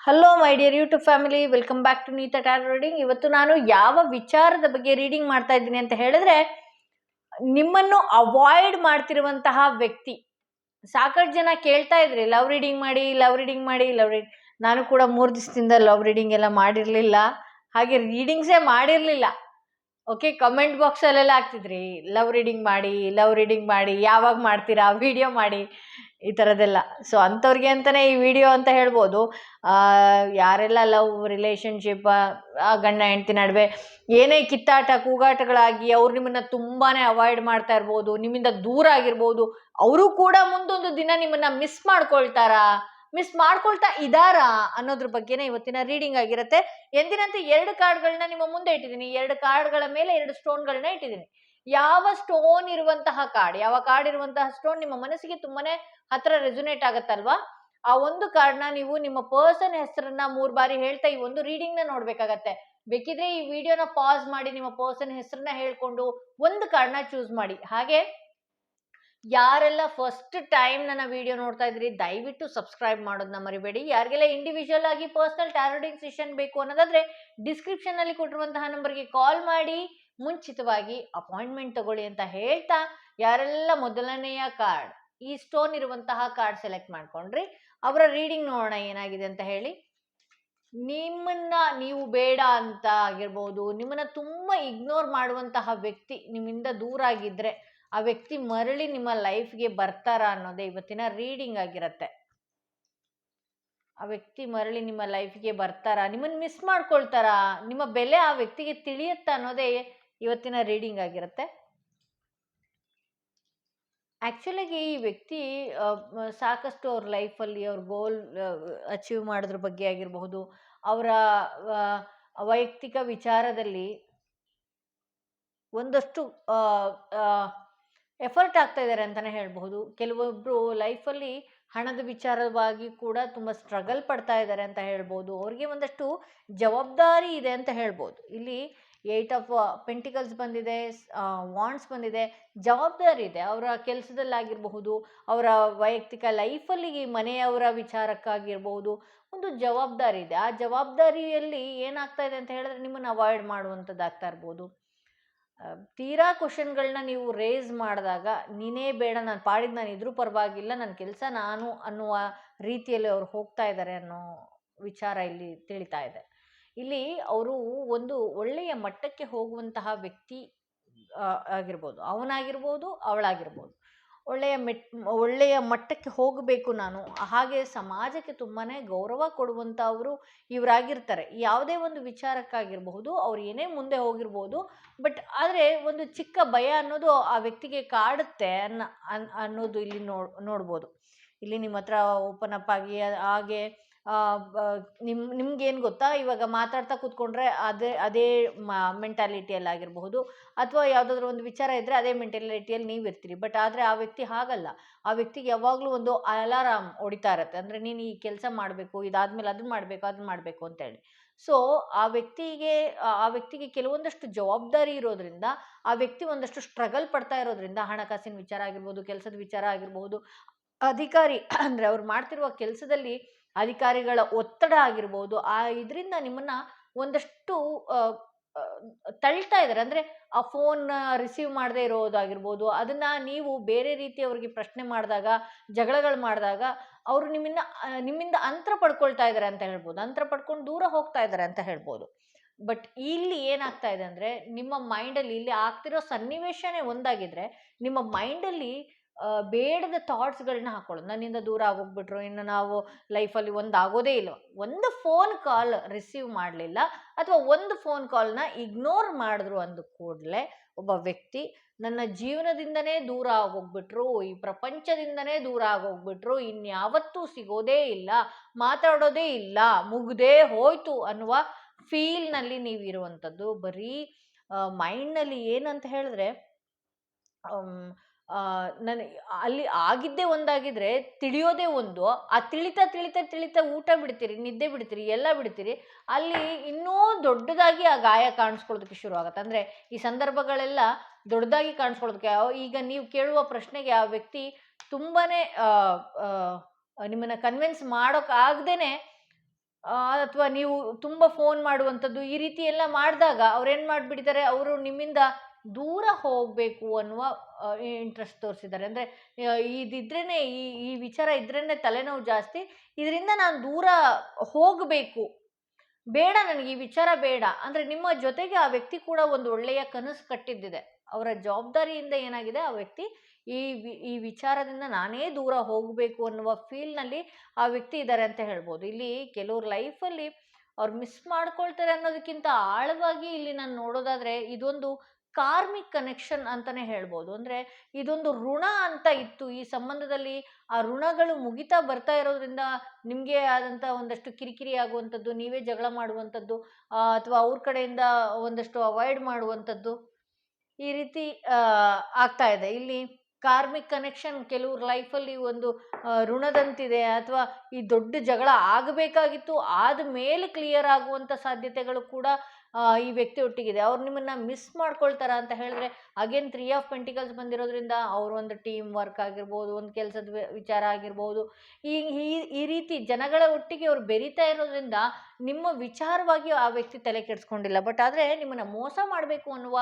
Hello my dear YouTube family, welcome back to Neeta tarot reading. ಇವತ್ತು ನಾನು ಯಾವ ವಿಚಾರದ ಬಗ್ಗೆ ರೀಡಿಂಗ್ ಮಾಡ್ತಾ ಇದ್ದೀನಿ ಅಂತ ಹೇಳಿದ್ರೆ, ನಿಮ್ಮನ್ನು ಅವಾಯ್ಡ್ ಮಾಡ್ತಿರುವಂತಹ ವ್ಯಕ್ತಿ. ಸಾಕಷ್ಟು ಜನ ಕೇಳ್ತಾ ಇದ್ರಿ ಲವ್ ರೀಡಿಂಗ್ ಮಾಡಿ, ಲವ್ ರೀಡಿಂಗ್ ಮಾಡಿ, ನಾನು ಕೂಡ 3 ದಿವಸದಿಂದ ಲವ್ ರೀಡಿಂಗ್ ಎಲ್ಲ ಮಾಡಿರಲಿಲ್ಲ, ಹಾಗೆ ರೀಡಿಂಗ್ಸೇ ಮಾಡಿರಲಿಲ್ಲ. ಓಕೆ, ಕಮೆಂಟ್ ಬಾಕ್ಸಲ್ಲೆಲ್ಲ ಆಗ್ತಿದ್ರಿ ಲವ್ ರೀಡಿಂಗ್ ಮಾಡಿ, ಲವ್ ರೀಡಿಂಗ್ ಮಾಡಿ, ಯಾವಾಗ ಮಾಡ್ತೀರಾ, ವಿಡಿಯೋ ಮಾಡಿ, ಈ ಥರದ್ದೆಲ್ಲ. ಸೊ ಅಂಥವ್ರಿಗೆ ಅಂತಲೇ ಈ ವಿಡಿಯೋ ಅಂತ ಹೇಳ್ಬೋದು. ಯಾರೆಲ್ಲ ಲವ್ ರಿಲೇಷನ್ಶಿಪ್, ಗಂಡ ಹೆಂಡತಿ ನಡುವೆ ಏನೇ ಕಿತ್ತಾಟ ಕೂಗಾಟಗಳಾಗಿ ಅವ್ರು ನಿಮ್ಮನ್ನು ತುಂಬಾ ಅವಾಯ್ಡ್ ಮಾಡ್ತಾ ಇರ್ಬೋದು, ನಿಮ್ಮಿಂದ ದೂರ ಆಗಿರ್ಬೋದು, ಅವರು ಕೂಡ ಮುಂದೊಂದು ದಿನ ನಿಮ್ಮನ್ನು ಮಿಸ್ ಮಾಡ್ಕೊಳ್ತಾ ಇದ್ದಾರಾ ಅನ್ನೋದ್ರ ಬಗ್ಗೆನೇ ಇವತ್ತಿನ ರೀಡಿಂಗ್ ಆಗಿರುತ್ತೆ. ಎಂದಿನಂತೆ 2 ಕಾರ್ಡ್ಗಳನ್ನ ನಿಮ್ಮ ಮುಂದೆ ಇಟ್ಟಿದ್ದೀನಿ. 2 ಕಾರ್ಡ್ಗಳ ಮೇಲೆ 2 ಸ್ಟೋನ್ಗಳನ್ನ ಇಟ್ಟಿದ್ದೀನಿ. ಯಾವ ಕಾರ್ಡ್ ಇರುವಂತಹ ಸ್ಟೋನ್ ನಿಮ್ಮ ಮನಸ್ಸಿಗೆ ತುಂಬಾನೇ ಹತ್ರ ರೆಸೊನೇಟ್ ಆಗತ್ತಲ್ವಾ, ಆ ಒಂದು ಕಾರ್ಡ್ನ ನೀವು ನಿಮ್ಮ ಪರ್ಸನ್ ಹೆಸರನ್ನ 3 ಬಾರಿ ಹೇಳ್ತಾ ಈ ಒಂದು ರೀಡಿಂಗ್ ನ ನೋಡ್ಬೇಕಾಗತ್ತೆ. ಬೇಕಿದ್ರೆ ಈ ವಿಡಿಯೋನ ಪಾಸ್ ಮಾಡಿ ನಿಮ್ಮ ಪರ್ಸನ್ ಹೆಸರನ್ನ ಹೇಳ್ಕೊಂಡು ಒಂದು ಕಾರ್ಡ್ನ ಚೂಸ್ ಮಾಡಿ. ಹಾಗೆ ಯಾರೆಲ್ಲ ಫಸ್ಟ್ ಟೈಮ್ ನನ್ನ ವಿಡಿಯೋ ನೋಡ್ತಾ ಇದ್ರಿ, ದಯವಿಟ್ಟು ಸಬ್ಸ್ಕ್ರೈಬ್ ಮಾಡೋದನ್ನ ಮರಿಬೇಡಿ. ಯಾರಿಗೆಲ್ಲ ಇಂಡಿವಿಜುವಲ್ ಆಗಿ ಪರ್ಸನಲ್ ಟ್ಯಾರೋ ರೀಡಿಂಗ್ ಸೆಷನ್ ಬೇಕು ಅನ್ನೋದಾದ್ರೆ ಡಿಸ್ಕ್ರಿಪ್ಷನ್ ನಲ್ಲಿ ಕೊಟ್ಟಿರುವಂತಹ ನಂಬರ್ಗೆ ಕಾಲ್ ಮಾಡಿ ಮುಂಚಿತವಾಗಿ ಅಪಾಯಿಂಟ್ಮೆಂಟ್ ತಗೊಳ್ಳಿ ಅಂತ ಹೇಳ್ತಾ, ಯಾರೆಲ್ಲ ಮೊದಲನೆಯ ಕಾರ್ಡ್, ಈ ಸ್ಟೋನ್ ಇರುವಂತಹ ಕಾರ್ಡ್ ಸೆಲೆಕ್ಟ್ ಮಾಡ್ಕೊಂಡ್ರಿ, ಅವರ ರೀಡಿಂಗ್ ನೋಡೋಣ ಏನಾಗಿದೆ ಅಂತ ಹೇಳಿ. ನಿಮ್ಮನ್ನ ನೀವು ಬೇಡ ಅಂತ ಆಗಿರ್ಬೋದು, ನಿಮ್ಮನ್ನ ತುಂಬಾ ಇಗ್ನೋರ್ ಮಾಡುವಂತಹ ವ್ಯಕ್ತಿ ನಿಮ್ಮಿಂದ ದೂರ ಆಗಿದ್ರೆ ಆ ವ್ಯಕ್ತಿ ಮರಳಿ ನಿಮ್ಮ ಲೈಫ್ಗೆ ಬರ್ತಾರಾ ಅನ್ನೋದೇ ಇವತ್ತಿನ ರೀಡಿಂಗ್ ಆಗಿರತ್ತೆ. ಆ ವ್ಯಕ್ತಿ ಮರಳಿ ನಿಮ್ಮ ಲೈಫ್ಗೆ ಬರ್ತಾರಾ, ನಿಮ್ಮನ್ನ ಮಿಸ್ ಮಾಡ್ಕೊಳ್ತಾರಾ, ನಿಮ್ಮ ಬೆಲೆ ಆ ವ್ಯಕ್ತಿಗೆ ತಿಳಿಯುತ್ತಾ ಅನ್ನೋದೇ ಇವತ್ತಿನ ರೀಡಿಂಗ್ ಆಗಿರುತ್ತೆ. ಆಕ್ಚುಲಾಗಿ ಈ ವ್ಯಕ್ತಿ ಸಾಕಷ್ಟು ಅವ್ರ ಲೈಫಲ್ಲಿ ಅವ್ರ ಗೋಲ್ ಅಚೀವ್ ಮಾಡೋದ್ರ ಬಗ್ಗೆ ಆಗಿರಬಹುದು, ಅವರ ವೈಯಕ್ತಿಕ ವಿಚಾರದಲ್ಲಿ ಒಂದಷ್ಟು ಎಫರ್ಟ್ ಆಗ್ತಾ ಇದ್ದಾರೆ ಅಂತಾನೆ ಹೇಳ್ಬಹುದು. ಕೆಲವೊಬ್ರು ಲೈಫಲ್ಲಿ ಹಣದ ವಿಚಾರವಾಗಿ ಕೂಡ ತುಂಬಾ ಸ್ಟ್ರಗಲ್ ಪಡ್ತಾ ಇದ್ದಾರೆ ಅಂತ ಹೇಳ್ಬೋದು. ಅವ್ರಿಗೆ ಒಂದಷ್ಟು ಜವಾಬ್ದಾರಿ ಇದೆ ಅಂತ ಹೇಳ್ಬೋದು. ಇಲ್ಲಿ 8 ಆಫ್ ಪೆಂಟಿಕಲ್ಸ್ ಬಂದಿದೆ, ವಾಂಡ್ಸ್ ಬಂದಿದೆ, ಜವಾಬ್ದಾರಿ ಇದೆ. ಅವರ ಕೆಲಸದಲ್ಲಾಗಿರಬಹುದು, ಅವರ ವೈಯಕ್ತಿಕ ಲೈಫಲ್ಲಿ ಮನೆಯವರ ವಿಚಾರಕ್ಕಾಗಿರ್ಬಹುದು, ಒಂದು ಜವಾಬ್ದಾರಿ ಇದೆ. ಆ ಜವಾಬ್ದಾರಿಯಲ್ಲಿ ಏನಾಗ್ತಾ ಇದೆ ಅಂತ ಹೇಳಿದ್ರೆ ನಿಮ್ಮನ್ನು ಅವಾಯ್ಡ್ ಮಾಡುವಂಥದ್ದಾಗ್ತಾ ಇರ್ಬೋದು. ತೀರಾ ಕ್ವಶನ್ಗಳನ್ನ ನೀವು ರೇಸ್ ಮಾಡಿದಾಗ, ನೀನೇ ಬೇಡ, ನಾನು ಪಾಡಿದ್ದು ನಾನು ಇದ್ರೂ ಪರವಾಗಿಲ್ಲ, ನನ್ನ ಕೆಲಸ ನಾನು ಅನ್ನುವ ರೀತಿಯಲ್ಲಿ ಅವ್ರು ಹೋಗ್ತಾ ಇದ್ದಾರೆ ಅನ್ನೋ ವಿಚಾರ ಇಲ್ಲಿ ತಿಳಿತಾ ಇದೆ. ಇಲ್ಲಿ ಅವರು ಒಂದು ಒಳ್ಳೆಯ ಮಟ್ಟಕ್ಕೆ ಹೋಗುವಂತಹ ವ್ಯಕ್ತಿ ಆಗಿರ್ಬೋದು, ಅವನಾಗಿರ್ಬೋದು ಅವಳಾಗಿರ್ಬೋದು. ಒಳ್ಳೆಯ ಮಟ್ಟಕ್ಕೆ ಹೋಗಬೇಕು ನಾನು, ಹಾಗೆ ಸಮಾಜಕ್ಕೆ ತುಂಬಾ ಗೌರವ ಕೊಡುವಂಥವರು ಇವರಾಗಿರ್ತಾರೆ. ಯಾವುದೇ ಒಂದು ವಿಚಾರಕ್ಕಾಗಿರಬಹುದು, ಅವ್ರು ಏನೇ ಮುಂದೆ ಹೋಗಿರ್ಬೋದು, ಬಟ್ ಆದರೆ ಒಂದು ಚಿಕ್ಕ ಭಯ ಅನ್ನೋದು ಆ ವ್ಯಕ್ತಿಗೆ ಕಾಡುತ್ತೆ ಅನ್ನೋದು ಇಲ್ಲಿ ನೋಡ್ಬೋದು. ಇಲ್ಲಿ ನಿಮ್ಮ ಹತ್ರ ಓಪನ್ ಅಪ್ ಆಗಿ ಹಾಗೆ ನಿಮ್ಗೇನು ಗೊತ್ತಾ, ಇವಾಗ ಮಾತಾಡ್ತಾ ಕೂತ್ಕೊಂಡ್ರೆ ಅದೇ ಮೆಂಟಾಲಿಟಿಯಲ್ಲಿ ಆಗಿರಬಹುದು, ಅಥವಾ ಯಾವುದಾದ್ರೂ ಒಂದು ವಿಚಾರ ಇದ್ದರೆ ಅದೇ ಮೆಂಟಾಲಿಟಿಯಲ್ಲಿ ನೀವು ಇರ್ತೀರಿ. ಬಟ್ ಆದರೆ ಆ ವ್ಯಕ್ತಿ ಹಾಗಲ್ಲ. ಆ ವ್ಯಕ್ತಿಗೆ ಯಾವಾಗಲೂ ಒಂದು ಅಲಾರಾಮ್ ಹೊಡಿತಾ ಇರುತ್ತೆ. ಅಂದರೆ ನೀನು ಈ ಕೆಲಸ ಮಾಡಬೇಕು, ಇದಾದ್ಮೇಲೆ ಅದನ್ನ ಮಾಡಬೇಕು ಅಂತೇಳಿ. ಸೊ ಆ ವ್ಯಕ್ತಿಗೆ ಕೆಲವೊಂದಷ್ಟು ಜವಾಬ್ದಾರಿ ಇರೋದ್ರಿಂದ, ಆ ವ್ಯಕ್ತಿ ಒಂದಷ್ಟು ಸ್ಟ್ರಗಲ್ ಪಡ್ತಾ ಇರೋದ್ರಿಂದ, ಹಣಕಾಸಿನ ವಿಚಾರ ಆಗಿರ್ಬೋದು, ಕೆಲಸದ ವಿಚಾರ ಆಗಿರ್ಬೋದು, ಅಧಿಕಾರಿ ಅಂದರೆ ಅವ್ರು ಮಾಡ್ತಿರುವ ಕೆಲಸದಲ್ಲಿ ಅಧಿಕಾರಿಗಳ ಒತ್ತಡ ಆಗಿರ್ಬೋದು, ಇದರಿಂದ ನಿಮ್ಮನ್ನ ಒಂದಷ್ಟು ತಳ್ತಾ ಇದ್ದಾರೆ. ಅಂದರೆ ಆ ಫೋನ್ ರಿಸೀವ್ ಮಾಡದೇ ಇರೋದಾಗಿರ್ಬೋದು, ಅದನ್ನ ನೀವು ಬೇರೆ ರೀತಿ ಅವ್ರಿಗೆ ಪ್ರಶ್ನೆ ಮಾಡಿದಾಗ, ಜಗಳಗಳು ಮಾಡಿದಾಗ ಅವರು ನಿಮ್ಮಿಂದ ಅಂತರ ಪಡ್ಕೊಳ್ತಾ ಇದ್ದಾರೆ ಅಂತ ಹೇಳ್ಬೋದು. ಅಂತರ ಪಡ್ಕೊಂಡು ದೂರ ಹೋಗ್ತಾ ಇದ್ದಾರೆ ಅಂತ ಹೇಳ್ಬೋದು. ಬಟ್ ಇಲ್ಲಿ ಏನಾಗ್ತಾ ಇದೆ ಅಂದರೆ, ನಿಮ್ಮ ಮೈಂಡಲ್ಲಿ ಇಲ್ಲಿ ಆಗ್ತಿರೋ ಸನ್ನಿವೇಶನೇ ಒಂದಾಗಿದ್ರೆ, ನಿಮ್ಮ ಮೈಂಡಲ್ಲಿ ಬೇಡದ ಥಾಟ್ಸ್ಗಳನ್ನ ಹಾಕೊಳ್ಳೋದು. ನನ್ನಿಂದ ದೂರ ಆಗೋಗ್ಬಿಟ್ರು, ಇನ್ನು ನಾವು ಲೈಫಲ್ಲಿ ಒಂದಾಗೋದೇ ಇಲ್ಲ. ಒಂದು ಫೋನ್ ಕಾಲ್ ರಿಸೀವ್ ಮಾಡಲಿಲ್ಲ ಅಥವಾ ಒಂದು ಫೋನ್ ಕಾಲ್ನ ಇಗ್ನೋರ್ ಮಾಡಿದ್ರು ಅಂದ ಕೂಡಲೇ ಒಬ್ಬ ವ್ಯಕ್ತಿ ನನ್ನ ಜೀವನದಿಂದನೇ ದೂರ ಆಗೋಗ್ಬಿಟ್ರು, ಈ ಪ್ರಪಂಚದಿಂದನೇ ದೂರ ಆಗೋಗ್ಬಿಟ್ರು, ಇನ್ಯಾವತ್ತೂ ಸಿಗೋದೇ ಇಲ್ಲ, ಮಾತಾಡೋದೇ ಇಲ್ಲ, ಮುಗ್ದೇ ಹೋಯ್ತು ಅನ್ನುವ ಫೀಲ್ನಲ್ಲಿ ನೀವು ಇರುವಂಥದ್ದು. ಬರೀ ಮೈಂಡ್ನಲ್ಲಿ ಏನಂತ ಹೇಳಿದ್ರೆ, ಅಲ್ಲಿ ಆಗಿದ್ದೇ ಒಂದಾಗಿದ್ರೆ ತಿಳಿಯೋದೇ ಒಂದು. ಆ ತಿಳಿತಾ ಊಟ ಬಿಡ್ತೀರಿ, ನಿದ್ದೆ ಬಿಡ್ತೀರಿ, ಎಲ್ಲ ಬಿಡ್ತೀರಿ, ಅಲ್ಲಿ ಇನ್ನೂ ದೊಡ್ಡದಾಗಿ ಆ ಗಾಯ ಕಾಣಿಸ್ಕೊಳ್ಳೋದಕ್ಕೆ ಶುರು ಆಗುತ್ತೆ. ಅಂದರೆ ಈ ಸಂದರ್ಭಗಳೆಲ್ಲ ದೊಡ್ಡದಾಗಿ ಕಾಣಿಸ್ಕೊಳ್ಳೋದಕ್ಕೆ, ಈಗ ನೀವು ಕೇಳುವ ಪ್ರಶ್ನೆಗೆ ಆ ವ್ಯಕ್ತಿ ತುಂಬಾ ನಿಮ್ಮನ್ನು ಕನ್ವಿನ್ಸ್ ಮಾಡೋಕ್ಕಾಗ್ದೇ ಅಥವಾ ನೀವು ತುಂಬ ಫೋನ್ ಮಾಡುವಂಥದ್ದು, ಈ ರೀತಿ ಎಲ್ಲ ಮಾಡಿದಾಗ ಅವ್ರೇನು ಮಾಡಿಬಿಟ್ಟಿದ್ದಾರೆ, ಅವರು ನಿಮ್ಮಿಂದ ದೂರ ಹೋಗಬೇಕು ಅನ್ನುವ ಇಂಟ್ರೆಸ್ಟ್ ತೋರಿಸಿದ್ದಾರೆ. ಅಂದರೆ ಇದಿದ್ರೇ ಈ ವಿಚಾರ ಇದ್ರೇ ತಲೆನೋವು ಜಾಸ್ತಿ, ಇದರಿಂದ ನಾನು ದೂರ ಹೋಗಬೇಕು, ಬೇಡ ನನಗೆ ಈ ವಿಚಾರ ಬೇಡ. ಅಂದರೆ ನಿಮ್ಮ ಜೊತೆಗೆ ಆ ವ್ಯಕ್ತಿ ಕೂಡ ಒಂದು ಒಳ್ಳೆಯ ಕನಸು ಕಟ್ಟಿದ್ದಿದೆ. ಅವರ ಜವಾಬ್ದಾರಿಯಿಂದ ಏನಾಗಿದೆ, ಆ ವ್ಯಕ್ತಿ ಈ ವಿಚಾರದಿಂದ ನಾನೇ ದೂರ ಹೋಗಬೇಕು ಅನ್ನುವ ಫೀಲ್ನಲ್ಲಿ ಆ ವ್ಯಕ್ತಿ ಇದ್ದಾರೆ ಅಂತ ಹೇಳ್ಬೋದು. ಇಲ್ಲಿ ಕೆಲವ್ರ ಲೈಫಲ್ಲಿ ಅವ್ರು ಮಿಸ್ ಮಾಡ್ಕೊಳ್ತಾರೆ ಅನ್ನೋದಕ್ಕಿಂತ ಆಳವಾಗಿ ಇಲ್ಲಿ ನಾನು ನೋಡೋದಾದರೆ ಇದೊಂದು ಕಾರ್ಮಿಕ್ ಕನೆಕ್ಷನ್ ಅಂತಲೇ ಹೇಳ್ಬೋದು. ಅಂದರೆ ಇದೊಂದು ಋಣ ಅಂತ ಇತ್ತು ಈ ಸಂಬಂಧದಲ್ಲಿ. ಆ ಋಣಗಳು ಮುಗಿತಾ ಬರ್ತಾ ಇರೋದ್ರಿಂದ ನಿಮಗೆ ಆದಂಥ ಒಂದಷ್ಟು ಕಿರಿಕಿರಿ ಆಗುವಂಥದ್ದು, ನೀವೇ ಜಗಳ ಮಾಡುವಂಥದ್ದು, ಅಥವಾ ಅವ್ರ ಕಡೆಯಿಂದ ಒಂದಷ್ಟು ಅವಾಯ್ಡ್ ಮಾಡುವಂಥದ್ದು, ಈ ರೀತಿ ಆಗ್ತಾ ಇದೆ. ಇಲ್ಲಿ ಕಾರ್ಮಿಕ್ ಕನೆಕ್ಷನ್ ಕೆಲವ್ರ ಲೈಫಲ್ಲಿ ಒಂದು ಋಣದಂತಿದೆ, ಅಥವಾ ಈ ದೊಡ್ಡ ಜಗಳ ಆಗಬೇಕಾಗಿತ್ತು ಆದ ಮೇಲೆ ಕ್ಲಿಯರ್ ಆಗುವಂಥ ಸಾಧ್ಯತೆಗಳು ಕೂಡ ಈ ವ್ಯಕ್ತಿ ಒಟ್ಟಿಗಿದೆ. ಅವ್ರು ನಿಮ್ಮನ್ನು ಮಿಸ್ ಮಾಡ್ಕೊಳ್ತಾರ ಅಂತ ಹೇಳಿದ್ರೆ, ಅಗೇನ್ 3 ಆಫ್ ಪೆಂಟಿಕಲ್ಸ್ ಬಂದಿರೋದ್ರಿಂದ ಅವರು ಒಂದು ಟೀಮ್ ವರ್ಕ್ ಆಗಿರ್ಬೋದು, ಒಂದು ಕೆಲಸದ ವಿಚಾರ ಆಗಿರ್ಬೋದು, ಈ ಈ ಈ ರೀತಿ ಜನಗಳ ಒಟ್ಟಿಗೆ ಅವ್ರು ಬೆರೀತಾ ಇರೋದ್ರಿಂದ ನಿಮ್ಮ ವಿಚಾರವಾಗಿ ಆ ವ್ಯಕ್ತಿ ತಲೆ ಕೆಡಿಸ್ಕೊಂಡಿಲ್ಲ. ಬಟ್ ಆದರೆ ನಿಮ್ಮನ್ನು ಮೋಸ ಮಾಡಬೇಕು ಅನ್ನುವ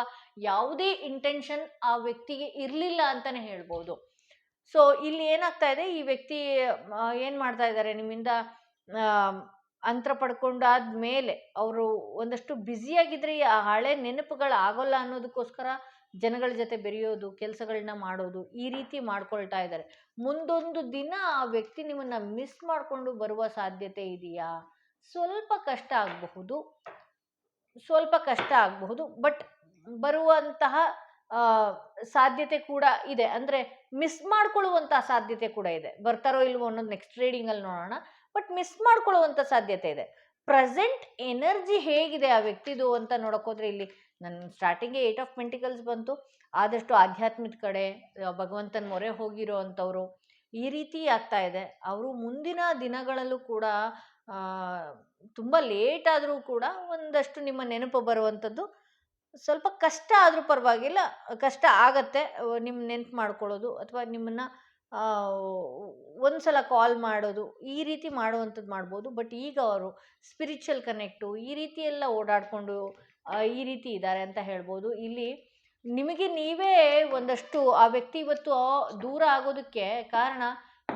ಯಾವುದೇ ಇಂಟೆನ್ಷನ್ ಆ ವ್ಯಕ್ತಿಗೆ ಇರಲಿಲ್ಲ ಅಂತಲೇ ಹೇಳ್ಬೋದು. ಸೊ ಇಲ್ಲಿ ಏನಾಗ್ತಾ ಇದೆ, ಈ ವ್ಯಕ್ತಿ ಏನು ಮಾಡ್ತಾ ಇದ್ದಾರೆ, ನಿಮ್ಮಿಂದ ಅಂತರ ಪಡ್ಕೊಂಡಾದ್ಮೇಲೆ ಅವರು ಒಂದಷ್ಟು ಬ್ಯುಸಿಯಾಗಿದ್ರೆ ಆ ಹಳೆ ನೆನಪುಗಳು ಆಗೋಲ್ಲ ಅನ್ನೋದಕ್ಕೋಸ್ಕರ ಜನಗಳ ಜೊತೆ ಬೆರೆಯೋದು, ಕೆಲಸಗಳನ್ನ ಮಾಡೋದು, ಈ ರೀತಿ ಮಾಡ್ಕೊಳ್ತಾ ಇದ್ದಾರೆ. ಮುಂದೊಂದು ದಿನ ಆ ವ್ಯಕ್ತಿ ನಿಮ್ಮನ್ನು ಮಿಸ್ ಮಾಡಿಕೊಂಡು ಬರುವ ಸಾಧ್ಯತೆ ಇದೆಯಾ? ಸ್ವಲ್ಪ ಕಷ್ಟ ಆಗಬಹುದು, ಬಟ್ ಬರುವಂತಹ ಸಾಧ್ಯತೆ ಕೂಡ ಇದೆ. ಅಂದರೆ ಮಿಸ್ ಮಾಡ್ಕೊಳ್ಳುವಂತಹ ಸಾಧ್ಯತೆ ಕೂಡ ಇದೆ. ಬರ್ತಾರೋ ಇಲ್ವೋ ಅನ್ನೋದು ನೆಕ್ಸ್ಟ್ ರೀಡಿಂಗಲ್ಲಿ ನೋಡೋಣ. ಬಟ್ ಮಿಸ್ ಮಾಡ್ಕೊಳ್ಳುವಂಥ ಸಾಧ್ಯತೆ ಇದೆ. ಪ್ರೆಸೆಂಟ್ ಎನರ್ಜಿ ಹೇಗಿದೆ ಆ ವ್ಯಕ್ತಿದು ಅಂತ ನೋಡೋಕ್ಕೋದ್ರೆ, ಇಲ್ಲಿ ನನ್ನ ಸ್ಟಾರ್ಟಿಂಗ್ಗೆ 8 ಆಫ್ ಪೆಂಟಿಕಲ್ಸ್ ಬಂತು. ಆದಷ್ಟು ಆಧ್ಯಾತ್ಮದ ಕಡೆ ಭಗವಂತನ ಮೊರೆ ಹೋಗಿರೋ ಅಂಥವ್ರು, ಈ ರೀತಿ ಆಗ್ತಾ ಇದೆ. ಅವರು ಮುಂದಿನ ದಿನಗಳಲ್ಲೂ ಕೂಡ ತುಂಬ ಲೇಟ್ ಆದರೂ ಕೂಡ ಒಂದಷ್ಟು ನಿಮ್ಮ ನೆನಪು ಬರುವಂಥದ್ದು. ಸ್ವಲ್ಪ ಕಷ್ಟ ಆದರೂ ಪರವಾಗಿಲ್ಲ, ಕಷ್ಟ ಆಗತ್ತೆ ನಿಮ್ಮ ನೆನಪು ಮಾಡ್ಕೊಳ್ಳೋದು, ಅಥವಾ ನಿಮ್ಮನ್ನು ಒಂದು ಸಲ ಕಾಲ್ ಮಾಡೋದು, ಈ ರೀತಿ ಮಾಡುವಂಥದ್ದು ಮಾಡ್ಬೋದು. ಬಟ್ ಈಗ ಅವರು ಸ್ಪಿರಿಚುವಲ್ ಕನೆಕ್ಟು ಈ ರೀತಿ ಎಲ್ಲ ಓಡಾಡಿಕೊಂಡು ಈ ರೀತಿ ಇದ್ದಾರೆ ಅಂತ ಹೇಳ್ಬೋದು. ಇಲ್ಲಿ ನಿಮಗೆ ನೀವೇ ಒಂದಷ್ಟು ಆ ವ್ಯಕ್ತಿ ಇವತ್ತು ದೂರ ಆಗೋದಕ್ಕೆ ಕಾರಣ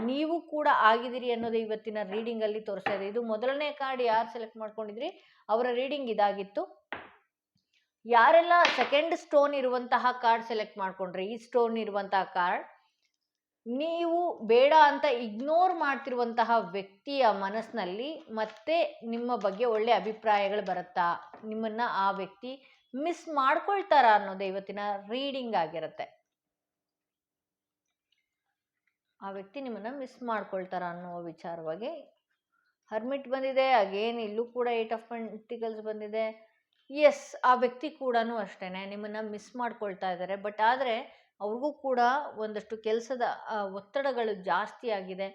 ನೀವು ಕೂಡ ಆಗಿದ್ದೀರಿ ಅನ್ನೋದು ಇವತ್ತಿನ ರೀಡಿಂಗಲ್ಲಿ ತೋರಿಸ್ತಾ ಇದೆ. ಇದು ಮೊದಲನೇ ಕಾರ್ಡ್ ಯಾರು ಸೆಲೆಕ್ಟ್ ಮಾಡ್ಕೊಂಡಿದ್ರಿ ಅವರ ರೀಡಿಂಗ್ ಇದಾಗಿತ್ತು. ಯಾರೆಲ್ಲ ಸೆಕೆಂಡ್ ಸ್ಟೋನ್ ಇರುವಂತಹ ಕಾರ್ಡ್ ಸೆಲೆಕ್ಟ್ ಮಾಡ್ಕೊಂಡ್ರಿ, ಈ ಸ್ಟೋನ್ ಇರುವಂತಹ ಕಾರ್ಡ್, ನೀವು ಬೇಡ ಅಂತ ಇಗ್ನೋರ್ ಮಾಡ್ತಿರುವಂತಹ ವ್ಯಕ್ತಿಯ ಮನಸ್ಸಿನಲ್ಲಿ ಮತ್ತೆ ನಿಮ್ಮ ಬಗ್ಗೆ ಒಳ್ಳೆ ಅಭಿಪ್ರಾಯಗಳು ಬರುತ್ತಾ, ನಿಮ್ಮನ್ನು ಆ ವ್ಯಕ್ತಿ ಮಿಸ್ ಮಾಡ್ಕೊಳ್ತಾರ ಅನ್ನೋದೇ ಇವತ್ತಿನ ರೀಡಿಂಗ್ ಆಗಿರುತ್ತೆ. ಆ ವ್ಯಕ್ತಿ ನಿಮ್ಮನ್ನು ಮಿಸ್ ಮಾಡ್ಕೊಳ್ತಾರ ಅನ್ನೋ ವಿಚಾರವಾಗಿ ಹರ್ಮಿಟ್ ಬಂದಿದೆ. ಅಗೇನ್ ಇಲ್ಲೂ ಕೂಡ 8 ಆಫ್ ಪೆಂಟಿಕಲ್ಸ್ ಬಂದಿದೆ. ಎಸ್, ಆ ವ್ಯಕ್ತಿ ಕೂಡ ಅಷ್ಟೇ ನಿಮ್ಮನ್ನು ಮಿಸ್ ಮಾಡ್ಕೊಳ್ತಾ ಇದ್ದಾರೆ. ಬಟ್ ಆದರೆ ಅವ್ರಿಗೂ ಕೂಡ ಒಂದಷ್ಟು ಕೆಲಸದ ಒತ್ತಡಗಳು ಜಾಸ್ತಿ ಆಗಿದೆ.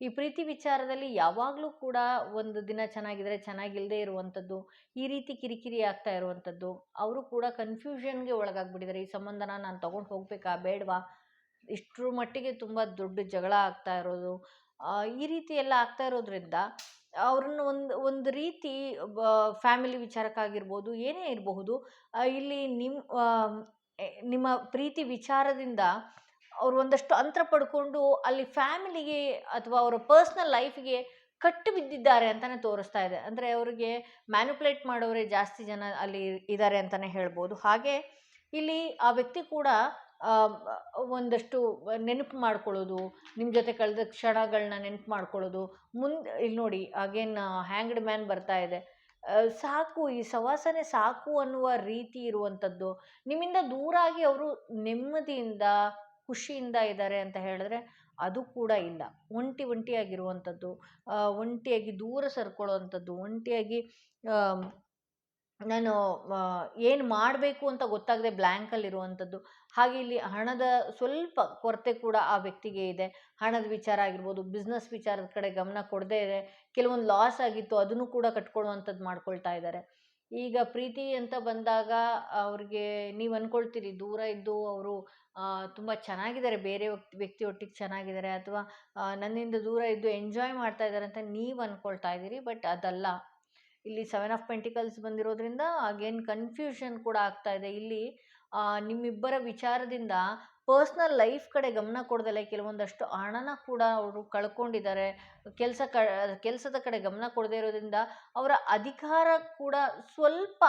ಈ ಪ್ರೀತಿ ವಿಚಾರದಲ್ಲಿ ಯಾವಾಗಲೂ ಕೂಡ ಒಂದು ದಿನ ಚೆನ್ನಾಗಿದ್ರೆ ಚೆನ್ನಾಗಿಲ್ಲದೆ ಇರುವಂಥದ್ದು, ಈ ರೀತಿ ಕಿರಿಕಿರಿ ಆಗ್ತಾ ಇರುವಂಥದ್ದು. ಅವರು ಕೂಡ ಕನ್ಫ್ಯೂಷನ್ಗೆ ಒಳಗಾಗ್ಬಿಟ್ಟಿದ್ದಾರೆ. ಈ ಸಂಬಂಧನ ನಾನು ತೊಗೊಂಡು ಹೋಗ್ಬೇಕಾ ಬೇಡವಾ, ಇಷ್ಟರ ಮಟ್ಟಿಗೆ ತುಂಬ ದೊಡ್ಡ ಜಗಳ ಆಗ್ತಾ ಇರೋದು, ಈ ರೀತಿ ಎಲ್ಲ ಆಗ್ತಾ ಇರೋದ್ರಿಂದ ಅವ್ರನ್ನ ಒಂದು ರೀತಿ ಫ್ಯಾಮಿಲಿ ವಿಚಾರಕ್ಕಾಗಿರ್ಬೋದು, ಏನೇ ಇರಬಹುದು, ಇಲ್ಲಿ ನಿಮ್ಮ ಪ್ರೀತಿ ವಿಚಾರದಿಂದ ಅವರು ಒಂದಷ್ಟು ಅಂತರ ಪಡ್ಕೊಂಡು ಅಲ್ಲಿ ಫ್ಯಾಮಿಲಿಗೆ ಅಥವಾ ಅವರ ಪರ್ಸ್ನಲ್ ಲೈಫ್ಗೆ ಕಟ್ಟು ಬಿದ್ದಿದ್ದಾರೆ ಅಂತಲೇ ತೋರಿಸ್ತಾ ಇದೆ. ಅಂದರೆ ಅವರಿಗೆ ಮ್ಯಾನಿಪುಲೇಟ್ ಮಾಡೋರೇ ಜಾಸ್ತಿ ಜನ ಅಲ್ಲಿ ಇದ್ದಾರೆ ಅಂತಲೇ ಹೇಳ್ಬೋದು. ಹಾಗೆ ಇಲ್ಲಿ ಆ ವ್ಯಕ್ತಿ ಕೂಡ ಒಂದಷ್ಟು ನೆನಪು ಮಾಡ್ಕೊಳ್ಳೋದು, ನಿಮ್ಮ ಜೊತೆ ಕಳೆದ ಕ್ಷಣಗಳನ್ನ ನೆನಪು ಮಾಡ್ಕೊಳ್ಳೋದು. ಇಲ್ಲಿ ನೋಡಿ ಅಗೇನ್ ಹ್ಯಾಂಗ್ಡ್ ಮ್ಯಾನ್ ಬರ್ತಾ ಇದೆ. ಸಾಕು, ಈ ಸವಾಸನೆ ಸಾಕು ಅನ್ನುವ ರೀತಿ ಇರುವಂಥದ್ದು. ನಿಮ್ಮಿಂದ ದೂರಾಗಿ ಅವರು ನೆಮ್ಮದಿಯಿಂದ ಖುಷಿಯಿಂದ ಇದ್ದಾರೆ ಅಂತ ಹೇಳಿದ್ರೆ ಅದು ಕೂಡ ಇಲ್ಲ. ಒಂಟಿಯಾಗಿರುವಂಥದ್ದು, ಒಂಟಿಯಾಗಿ ದೂರ ಸರ್ಕೊಳ್ಳೋವಂಥದ್ದು, ಒಂಟಿಯಾಗಿ ನಾನು ಏನು ಮಾಡಬೇಕು ಅಂತ ಗೊತ್ತಾಗದೆ ಬ್ಲ್ಯಾಂಕಲ್ಲಿರುವಂಥದ್ದು. ಹಾಗೆ ಇಲ್ಲಿ ಹಣದ ಸ್ವಲ್ಪ ಕೊರತೆ ಕೂಡ ಆ ವ್ಯಕ್ತಿಗೆ ಇದೆ. ಹಣದ ವಿಚಾರ ಆಗಿರ್ಬೋದು, ಬಿಸ್ನೆಸ್ ವಿಚಾರದ ಕಡೆ ಗಮನ ಕೊಡದೇ ಇದೆ, ಕೆಲವೊಂದು ಲಾಸ್ ಆಗಿತ್ತು ಅದನ್ನು ಕೂಡ ಕಟ್ಕೊಳ್ಳುವಂಥದ್ದು ಮಾಡ್ಕೊಳ್ತಾ ಇದ್ದಾರೆ. ಈಗ ಪ್ರೀತಿ ಅಂತ ಬಂದಾಗ ಅವ್ರಿಗೆ ನೀವು ಅನ್ಕೊಳ್ತೀರಿ ದೂರ ಇದ್ದು ಅವರು ತುಂಬ ಚೆನ್ನಾಗಿದ್ದಾರೆ, ಬೇರೆ ವ್ಯಕ್ತಿ ಒಟ್ಟಿಗೆ ಚೆನ್ನಾಗಿದ್ದಾರೆ, ಅಥವಾ ನನ್ನಿಂದ ದೂರ ಇದ್ದು ಎಂಜಾಯ್ ಮಾಡ್ತಾ ಇದ್ದಾರೆ ಅಂತ ನೀವು ಅನ್ಕೊಳ್ತಾ ಇದ್ದೀರಿ. ಬಟ್ ಅದಲ್ಲ. ಇಲ್ಲಿ 7 ಆಫ್ ಪೆಂಟಿಕಲ್ಸ್ ಬಂದಿರೋದ್ರಿಂದ ಅಗೇನ್ ಕನ್ಫ್ಯೂಷನ್ ಕೂಡ ಆಗ್ತಾ ಇದೆ. ಇಲ್ಲಿ ನಿಮ್ಮಿಬ್ಬರ ವಿಚಾರದಿಂದ ಪರ್ಸ್ನಲ್ ಲೈಫ್ ಕಡೆ ಗಮನ ಕೊಡದಲೆ ಕೆಲವೊಂದಷ್ಟು ಹಣನ ಕೂಡ ಅವರು ಕಳ್ಕೊಂಡಿದ್ದಾರೆ. ಕೆಲಸದ ಕಡೆ ಗಮನ ಕೊಡದೇ ಇರೋದ್ರಿಂದ ಅವರ ಅಧಿಕಾರ ಕೂಡ ಸ್ವಲ್ಪ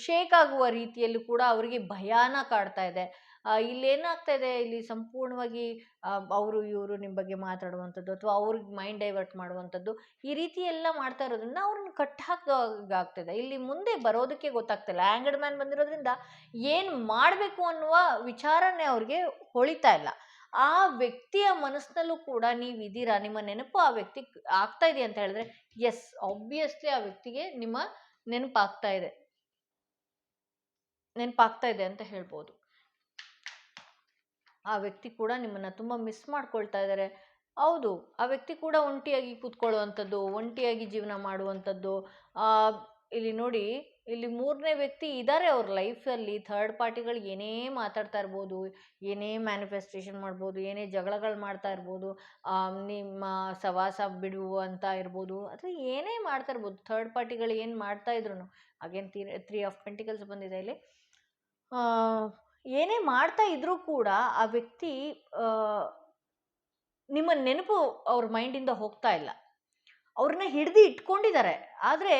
ಶೇಕ್ ಆಗುವ ರೀತಿಯಲ್ಲಿ ಕೂಡ ಅವರಿಗೆ ಭಯಾನ ಕಾಡ್ತಾ ಇದೆ. ಇಲ್ಲೇನಾಗ್ತಾ ಇದೆ, ಇಲ್ಲಿ ಸಂಪೂರ್ಣವಾಗಿ ಅವರು ಇವರು ನಿಮ್ಮ ಬಗ್ಗೆ ಮಾತಾಡುವಂಥದ್ದು ಅಥವಾ ಅವ್ರಿಗೆ ಮೈಂಡ್ ಡೈವರ್ಟ್ ಮಾಡುವಂಥದ್ದು, ಈ ರೀತಿ ಎಲ್ಲ ಮಾಡ್ತಾ ಇರೋದ್ರಿಂದ ಅವ್ರನ್ನ ಕಟ್ಟಾಕಾಗ್ತಿದೆ. ಇಲ್ಲಿ ಮುಂದೆ ಬರೋದಕ್ಕೆ ಗೊತ್ತಾಗ್ತಿಲ್ಲ. ಆ್ಯಂಗರ್ಡ್ ಮ್ಯಾನ್ ಬಂದಿರೋದ್ರಿಂದ ಏನು ಮಾಡಬೇಕು ಅನ್ನುವ ವಿಚಾರನೇ ಅವ್ರಿಗೆ ಹೊಳಿತಾ ಇಲ್ಲ. ಆ ವ್ಯಕ್ತಿಯ ಮನಸ್ಸಿನಲ್ಲೂ ಕೂಡ ನೀವಿದ್ದೀರಾ, ನಿಮ್ಮ ನೆನಪು ಆ ವ್ಯಕ್ತಿ ಆಗ್ತಾ ಇದೆ ಅಂತ ಹೇಳಿದ್ರೆ ಎಸ್, ಆಬ್ವಿಯಸ್ಲಿ ಆ ವ್ಯಕ್ತಿಗೆ ನಿಮ್ಮ ನೆನಪಾಗ್ತಾ ಇದೆ ಅಂತ ಹೇಳ್ಬೋದು. ಆ ವ್ಯಕ್ತಿ ಕೂಡ ನಿಮ್ಮನ್ನ ತುಂಬ ಮಿಸ್ ಮಾಡ್ಕೊಳ್ತಾ ಇದ್ದಾರೆ. ಹೌದು, ಆ ವ್ಯಕ್ತಿ ಕೂಡ ಒಂಟಿಯಾಗಿ ಕೂತ್ಕೊಳ್ಳುವಂಥದ್ದು, ಒಂಟಿಯಾಗಿ ಜೀವನ ಮಾಡುವಂಥದ್ದು. ಇಲ್ಲಿ ನೋಡಿ, ಇಲ್ಲಿ 3ನೇ ವ್ಯಕ್ತಿ ಇದ್ದಾರೆ ಅವ್ರ ಲೈಫಲ್ಲಿ. ಥರ್ಡ್ ಪಾರ್ಟಿಗಳು ಏನೇ ಮಾತಾಡ್ತಾ ಇರ್ಬೋದು, ಏನೇ ಮ್ಯಾನಿಫೆಸ್ಟೇಷನ್ ಮಾಡ್ಬೋದು, ಏನೇ ಜಗಳಗಳು ಮಾಡ್ತಾ ಇರ್ಬೋದು, ನಿಮ್ಮ ಸವಾಸ ಬಿಡು ಅಂತ ಇರ್ಬೋದು, ಅಥವಾ ಏನೇ ಮಾಡ್ತಾ ಇರ್ಬೋದು. ಥರ್ಡ್ ಪಾರ್ಟಿಗಳು ಏನು ಮಾಡ್ತಾ ಇದ್ರು, ಅಗೇನ್ 3 ಆಫ್ ಪೆಂಟಿಕಲ್ಸ್ ಬಂದಿದೆ ಇಲ್ಲಿ. ಏನೇ ಮಾಡ್ತಾ ಇದ್ರೂ ಕೂಡ ಆ ವ್ಯಕ್ತಿ ನಿಮ್ಮ ನೆನಪು ಅವ್ರ ಮೈಂಡಿಂದ ಹೋಗ್ತಾ ಇಲ್ಲ. ಅವ್ರನ್ನ ಹಿಡ್ದು ಇಟ್ಕೊಂಡಿದ್ದಾರೆ, ಆದರೆ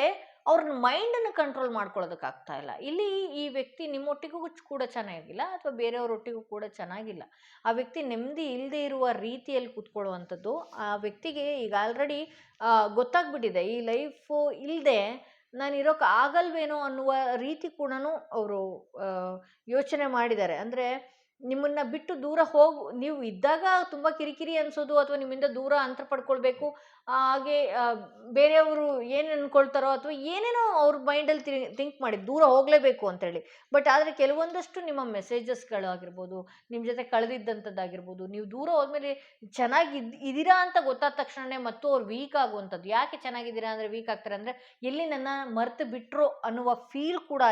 ಅವ್ರನ್ನ ಮೈಂಡನ್ನು ಕಂಟ್ರೋಲ್ ಮಾಡ್ಕೊಳ್ಳೋದಕ್ಕಾಗ್ತಾ ಇಲ್ಲ. ಇಲ್ಲಿ ಈ ವ್ಯಕ್ತಿ ನಿಮ್ಮೊಟ್ಟಿಗೂ ಕೂಡ ಚೆನ್ನಾಗಿಲ್ಲ, ಅಥವಾ ಬೇರೆಯವ್ರೊಟ್ಟಿಗೂ ಕೂಡ ಚೆನ್ನಾಗಿಲ್ಲ. ಆ ವ್ಯಕ್ತಿ ನೆಮ್ಮದಿ ಇಲ್ಲದೆ ಇರುವ ರೀತಿಯಲ್ಲಿ ಕೂತ್ಕೊಳ್ಳುವಂಥದ್ದು. ಆ ವ್ಯಕ್ತಿಗೆ ಈಗ ಆಲ್ರೆಡಿ ಗೊತ್ತಾಗ್ಬಿಟ್ಟಿದೆ, ಈ ಲೈಫು ಇಲ್ಲದೆ ನಾನು ಇರೋಕೆ ಆಗಲ್ವೇನೋ ಅನ್ನುವ ರೀತಿ ಕೂಡ ಅವರು ಯೋಚನೆ ಮಾಡಿದ್ದಾರೆ. ಅಂದರೆ ನಿಮ್ಮನ್ನ ಬಿಟ್ಟು ದೂರ ನೀವು ಇದ್ದಾಗ ತುಂಬ ಕಿರಿಕಿರಿ ಅನಿಸೋದು, ಅಥವಾ ನಿಮ್ಮಿಂದ ದೂರ ಅಂತರ ಪಡ್ಕೊಳ್ಬೇಕು, ಹಾಗೆ ಬೇರೆಯವರು ಏನು ಅಂದ್ಕೊಳ್ತಾರೋ ಅಥವಾ ಏನೇನೋ ಅವ್ರ ಮೈಂಡಲ್ಲಿ ಥಿಂಕ್ ಮಾಡಿ ದೂರ ಹೋಗಲೇಬೇಕು ಅಂತೇಳಿ. ಬಟ್ ಆದರೆ ಕೆಲವೊಂದಷ್ಟು ನಿಮ್ಮ ಮೆಸೇಜಸ್ಗಳಾಗಿರ್ಬೋದು, ನಿಮ್ಮ ಜೊತೆ ಕಳೆದಿದ್ದಂಥದ್ದಾಗಿರ್ಬೋದು, ನೀವು ದೂರ ಹೋದ್ಮೇಲೆ ಇದ್ದೀರಾ ಅಂತ ಗೊತ್ತಾದ ತಕ್ಷಣವೇ ಮತ್ತು ಅವ್ರು ವೀಕ್ ಆಗುವಂಥದ್ದು. ಯಾಕೆ ಚೆನ್ನಾಗಿದ್ದೀರಾ ಅಂದರೆ ವೀಕ್ ಆಗ್ತಾರೆ ಅಂದರೆ ಎಲ್ಲಿ ನನ್ನ ಮರೆತು ಬಿಟ್ಟರು ಅನ್ನುವ ಫೀಲ್ ಕೂಡ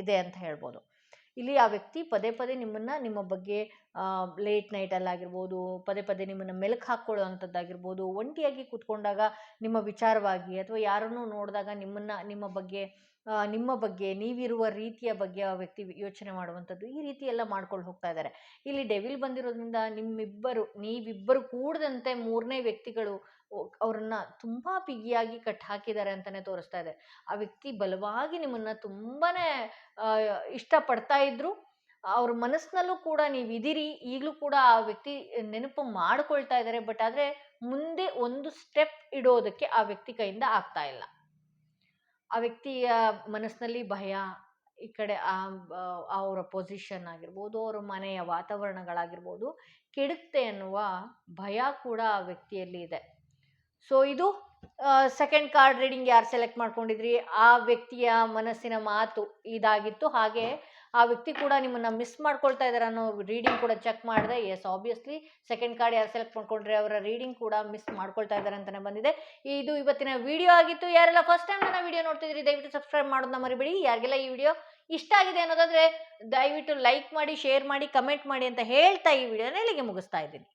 ಇದೆ ಅಂತ ಹೇಳ್ಬೋದು. ಇಲ್ಲಿ ಆ ವ್ಯಕ್ತಿ ಪದೇ ಪದೇ ನಿಮ್ಮ ಬಗ್ಗೆ ಲೇಟ್ ನೈಟಲ್ಲಾಗಿರ್ಬೋದು, ಪದೇ ಪದೇ ನಿಮ್ಮನ್ನು ಮೆಲುಕು ಹಾಕ್ಕೊಳ್ಳುವಂಥದ್ದಾಗಿರ್ಬೋದು, ಒಂಟಿಯಾಗಿ ಕೂತ್ಕೊಂಡಾಗ ನಿಮ್ಮ ವಿಚಾರವಾಗಿ ಅಥವಾ ಯಾರನ್ನೂ ನೋಡಿದಾಗ ನಿಮ್ಮ ಬಗ್ಗೆ ನೀವಿರುವ ರೀತಿಯ ಬಗ್ಗೆ ಆ ವ್ಯಕ್ತಿ ಯೋಚನೆ ಮಾಡುವಂಥದ್ದು, ಈ ರೀತಿ ಎಲ್ಲ ಮಾಡ್ಕೊಂಡು ಹೋಗ್ತಾ ಇದ್ದಾರೆ. ಇಲ್ಲಿ ಡೆವಿಲ್ ಬಂದಿರೋದ್ರಿಂದ ನೀವಿಬ್ಬರು ಕೂಡದಂತೆ 3ನೇ ವ್ಯಕ್ತಿಗಳು ಅವ್ರನ್ನ ತುಂಬ ಬಿಗಿಯಾಗಿ ಹಾಕಿದ್ದಾರೆ ಅಂತಲೇ ತೋರಿಸ್ತಾ ಇದೆ. ಆ ವ್ಯಕ್ತಿ ಬಲವಾಗಿ ನಿಮ್ಮನ್ನು ತುಂಬಾ ಇಷ್ಟಪಡ್ತಾ ಇದ್ರು. ಅವ್ರ ಮನಸ್ಸಿನಲ್ಲೂ ಕೂಡ ನೀವಿದ್ದೀರಿ, ಈಗಲೂ ಕೂಡ ಆ ವ್ಯಕ್ತಿ ನೆನಪು ಮಾಡ್ಕೊಳ್ತಾ ಇದ್ದಾರೆ. ಬಟ್ ಆದರೆ ಮುಂದೆ ಒಂದು ಸ್ಟೆಪ್ ಇಡೋದಕ್ಕೆ ಆ ವ್ಯಕ್ತಿ ಕೈಯಿಂದ ಆಗ್ತಾ ಇಲ್ಲ. ಆ ವ್ಯಕ್ತಿಯ ಮನಸ್ಸಿನಲ್ಲಿ ಭಯ, ಈ ಕಡೆ ಅವರ ಪೊಸಿಷನ್ ಆಗಿರ್ಬೋದು, ಅವರ ಮನೆಯ ವಾತಾವರಣಗಳಾಗಿರ್ಬೋದು ಕೆಡುತ್ತೆ ಅನ್ನುವ ಭಯ ಕೂಡ ಆ ವ್ಯಕ್ತಿಯಲ್ಲಿ ಇದೆ. ಸೊ ಇದು ಸೆಕೆಂಡ್ ಕಾರ್ಡ್ ರೀಡಿಂಗ್ ಯಾರು ಸೆಲೆಕ್ಟ್ ಮಾಡ್ಕೊಂಡಿದ್ರಿ, ಆ ವ್ಯಕ್ತಿಯ ಮನಸ್ಸಿನ ಮಾತು ಇದಾಗಿತ್ತು. ಹಾಗೆ ಆ ವ್ಯಕ್ತಿ ಕೂಡ ನಿಮ್ಮನ್ನ ಮಿಸ್ ಮಾಡ್ಕೊಳ್ತಾ ಇದ್ದಾರೆ ಅನ್ನೋ ರೀಡಿಂಗ್ ಕೂಡ ಚೆಕ್ ಮಾಡಿದೆ. ಎಸ್, ಆಬ್ವಿಯಸ್ಲಿ ಸೆಕೆಂಡ್ ಕಾರ್ಡ್ ಯಾರು ಸೆಲೆಕ್ಟ್ ಮಾಡ್ಕೊಂಡ್ರೆ ಅವರ ರೀಡಿಂಗ್ ಕೂಡ ಮಿಸ್ ಮಾಡ್ಕೊಳ್ತಾ ಇದ್ದಾರೆ ಅಂತಲೇ ಬಂದಿದೆ. ಇದು ಇವತ್ತಿನ ವಿಡಿಯೋ ಆಗಿತ್ತು. ಯಾರೆಲ್ಲ ಫಸ್ಟ್ ಟೈಮ್ ನನ್ನ ವಿಡಿಯೋ ನೋಡ್ತಿದ್ರಿ ದಯವಿಟ್ಟು ಸಬ್ಸ್ಕ್ರೈಬ್ ಮಾಡೋದನ್ನ ಮರಿಬೇಡಿ. ಯಾರಿಗೆಲ್ಲ ಈ ವಿಡಿಯೋ ಇಷ್ಟ ಆಗಿದೆ ಅನ್ನೋದಾದ್ರೆ ದಯವಿಟ್ಟು ಲೈಕ್ ಮಾಡಿ, ಶೇರ್ ಮಾಡಿ, ಕಮೆಂಟ್ ಮಾಡಿ ಅಂತ ಹೇಳ್ತಾ ಈ ವಿಡಿಯೋನ ಇಲ್ಲಿಗೆ ಮುಗಿಸ್ತಾ ಇದ್ದೀನಿ.